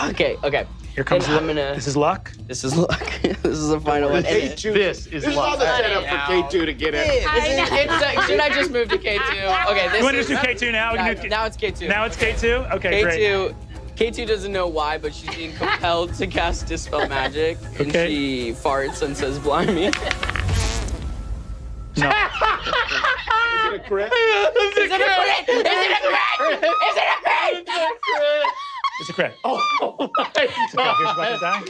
Okay. Here comes I'm gonna. This is luck? This is luck. This is the final one. This is luck. This is set up for K2 to get in. Should I just move to K2? Okay, this You want to is... just do K2 now? Now it's K2. Now it's K2? Okay, great. K2 doesn't know why, but she's being compelled to cast Dispel Magic. And she farts and says, "Blimey." No. Is it a crit? Is it a crit? Is it a crit? Is it a crit? It's a crit. Oh my Okay, here's about to die.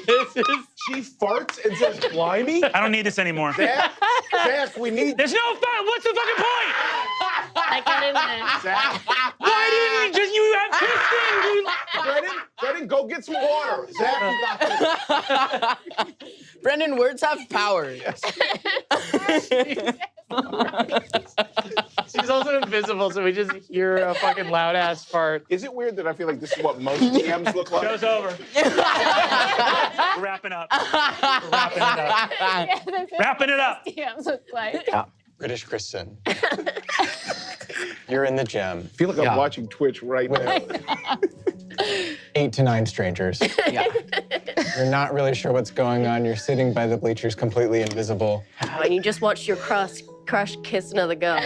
She farts and says, "Blimey." I don't need this anymore. Zach, we need. There's no fun. What's the fucking point? I got in there. Zach. Why didn't you have Kristen? Brennan, go get some water. Zach, you got this. Brennan, words have power. She's also invisible, so we just hear a fucking loud ass fart. Is it weird that I feel like this is what most GMs look like? Show's over. We're wrapping up. We're wrapping it up. Wrapping it up. DMs look like. British Kristen. You're in the gym. I feel like I'm watching Twitch right now. 8 to 9 strangers. Yeah. You're not really sure what's going on. You're sitting by the bleachers completely invisible. And you just watched your crush kiss another girl.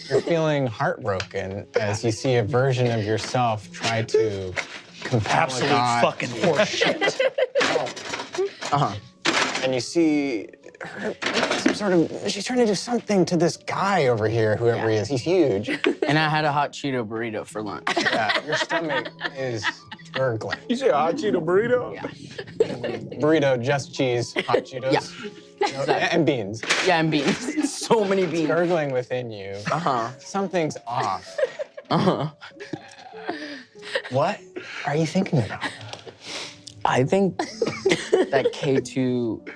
You're feeling heartbroken as you see a version of yourself try to compel Absolute a god. fucking horseshit. And you see her, she's trying to do something to this guy over here, whoever he is. He's huge. And I had a hot Cheeto burrito for lunch. Yeah, your stomach is gurgling. You say hot Cheeto burrito? Yeah. Burrito, just cheese, hot Cheetos. Yeah. And beans. Yeah, and beans. So many beans. Gurgling within you. Something's off. What are you thinking about? I think that K2,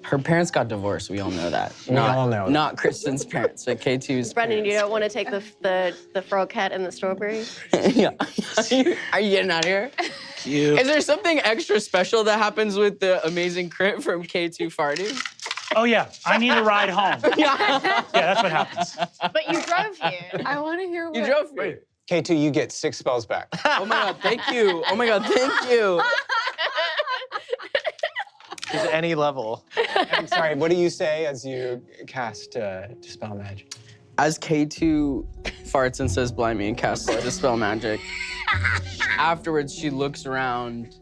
her parents got divorced. We all know that. We all know that. Not Kristen's parents, but K2's Brennan, you parents. don't want to take the frog cat and the strawberry? Yeah. Are you getting out of here? Cute. Is there something extra special that happens with the amazing crit from K2 farting? Oh, yeah. I need a ride home. Yeah, that's what happens. But you drove here. I want to hear what... You drove me. K2, you get 6 spells back. Oh my God, thank you. Oh my God, thank you. Is any level. I'm sorry, what do you say as you cast Dispel Magic? As K2 farts and says "Blimey" and casts Dispel Magic, afterwards she looks around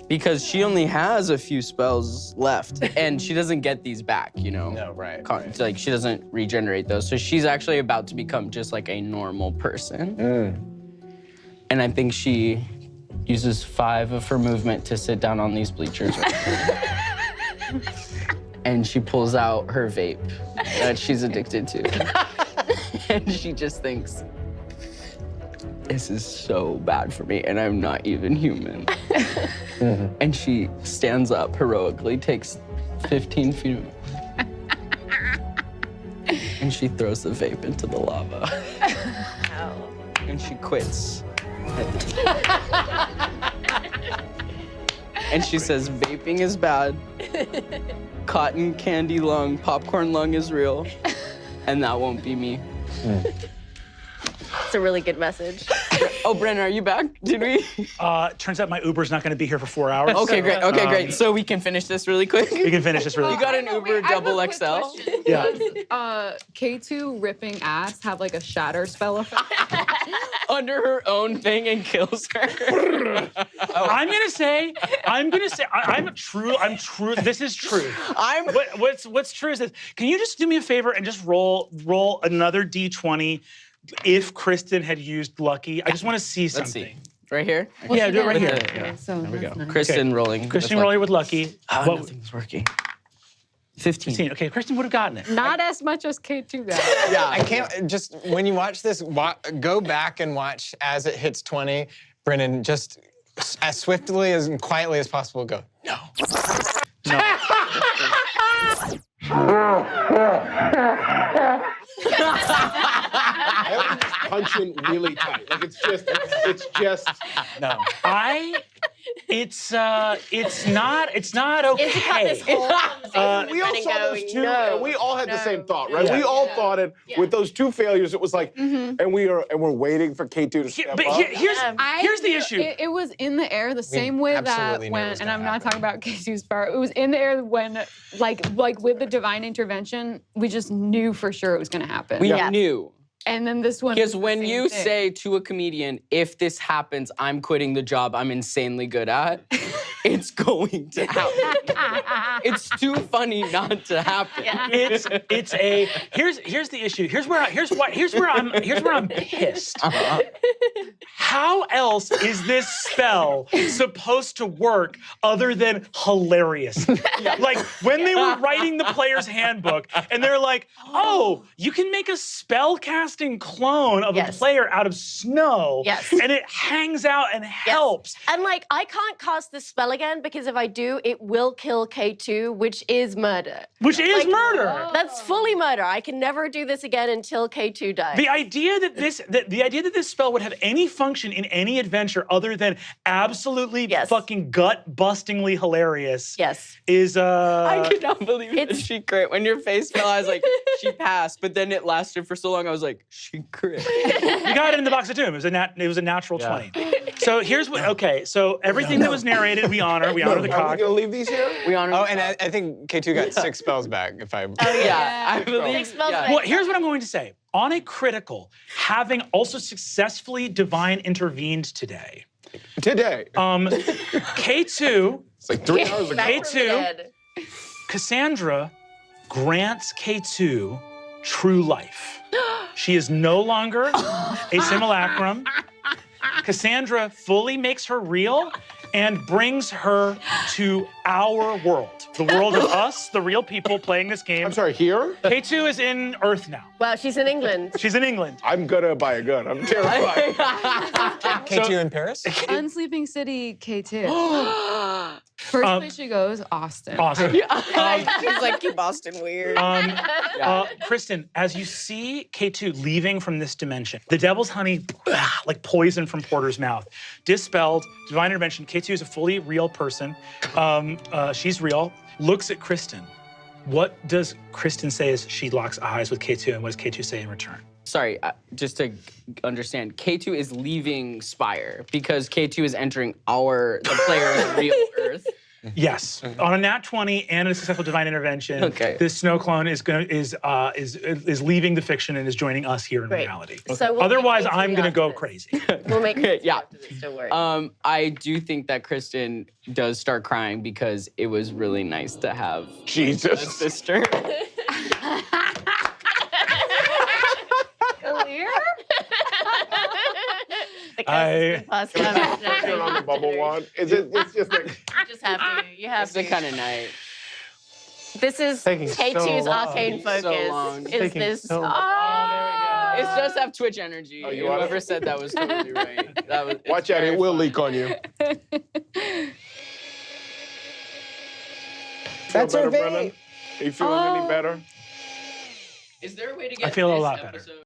because she only has a few spells left and she doesn't get these back, you know? No, right. Like she doesn't regenerate those. So she's actually about to become just like a normal person. And I think she uses 5 of her movement to sit down on these bleachers right here. And she pulls out her vape that she's addicted to. And she just thinks, this is so bad for me, and I'm not even human. And she stands up heroically, takes 15 feet of and she throws the vape into the lava. And she quits. And she says, vaping is bad. Cotton candy lung, popcorn lung is real. And that won't be me. It's a really good message. Oh, Brennan, are you back? Did we? Turns out my Uber's not going to be here for 4 hours. Okay, great. Okay, great. So we can finish this really quick. We can finish this really You got an Uber double XL? Yeah. Does K2 ripping ass have like a shatter spell effect? Under her own thing and kills her. I'm true. This is true. What's true is this. Can you just do me a favor and just roll another D20 if Kristen had used Lucky? I just want to see something. Let's see. Right here? Yeah, do it right here. Okay, so There we go. that's nice. Kristen rolling. Kristen rolling with Lucky. Oh, What- nothing's working. 15. 15. Okay, Kristen would have gotten it. Not as much as K2 got. Yeah. I can't, just when you watch this, go back and watch as it hits 20. Brennan, just as swiftly and quietly as possible, go, no. No. I was just punching really tight. Like it's just. No. I It's not okay. Izzy got this whole conversation We all with saw Brennan those going, two, no, and we all had the same thought, right? Yeah. We all thought it with those two failures. It was like, and we're waiting for K2 to step But up. here's the issue. It was in the air the same way that absolutely knew it when, was and gonna I'm not talking about Casey's part. It was in the air when, like with the divine intervention, we just knew for sure it was going to happen. We knew. And then this one. Because was the when same you thing. say to a comedian, if this happens, I'm quitting the job I'm insanely good at, it's going to happen. It's too funny not to happen. It's a here's the issue. Here's where I'm pissed. How else is this spell supposed to work other than hilarious? Like when they were writing the player's handbook and they're like, oh, you can make a spell casting clone of a player out of snow. And it hangs out and helps. And like, I can't cast this spell again because if I do, it will kill K2, which is murder. Which is murder. That's fully murder. I can never do this again until K2 dies. The idea that this spell would have any function in any adventure other than absolutely fucking gut-bustingly hilarious is I could not believe that she crit. When your face fell, I was like, she passed. But then it lasted for so long, I was like, she crit. You got it in the box of doom. It was a natural 20. So here's what. Okay, so everything that was narrated, we honor. We honor the cock. Are we gonna leave these here? We honor. Oh, and I think K2 got 6 spells back. If I. I believe. Well, here's what I'm going to say. On a critical, having also successfully divine intervened today. K2. It's like 3 hours ago. K2. Cassandra grants K2 true life. She is no longer a simulacrum. Cassandra fully makes her real and brings her to our world. The world of us, the real people playing this game. I'm sorry, here? K2 is in Earth now. Well, she's in England. She's in England. I'm gonna buy a gun. I'm terrified. K2 in Paris? Unsleeping City K2. First place she goes, Austin. Awesome. She's like, keep Boston weird. Kristen, as you see K2 leaving from this dimension, the devil's honey, like poison from Porter's mouth, dispelled, divine intervention, K2 is a fully real person. She's real, looks at Kristen. What does Kristen say as she locks eyes with K2, and what does K2 say in return? Sorry, just to understand, K2 is leaving Spire because K2 is entering the player's real Earth. Yes, on a nat 20 and a successful divine intervention, this snow clone is leaving the fiction and is joining us here in reality. So we'll otherwise, I'm gonna go crazy. We'll make it yeah. Don't worry. I do think that Kristen does start crying because it was really nice to have a sister. Clear? Turn on the bubble wand. It's just like... You just have to. You have It's the kind of night. This is K2's arcane focus. So long. Is this? so long. It does have Twitch energy. Oh, you want Whoever it? said that was totally right. Watch out, it will leak on you. That's Feel her better, vape. Brennan? Are you feeling any better? Is there a way to get I feel a this lot better. episode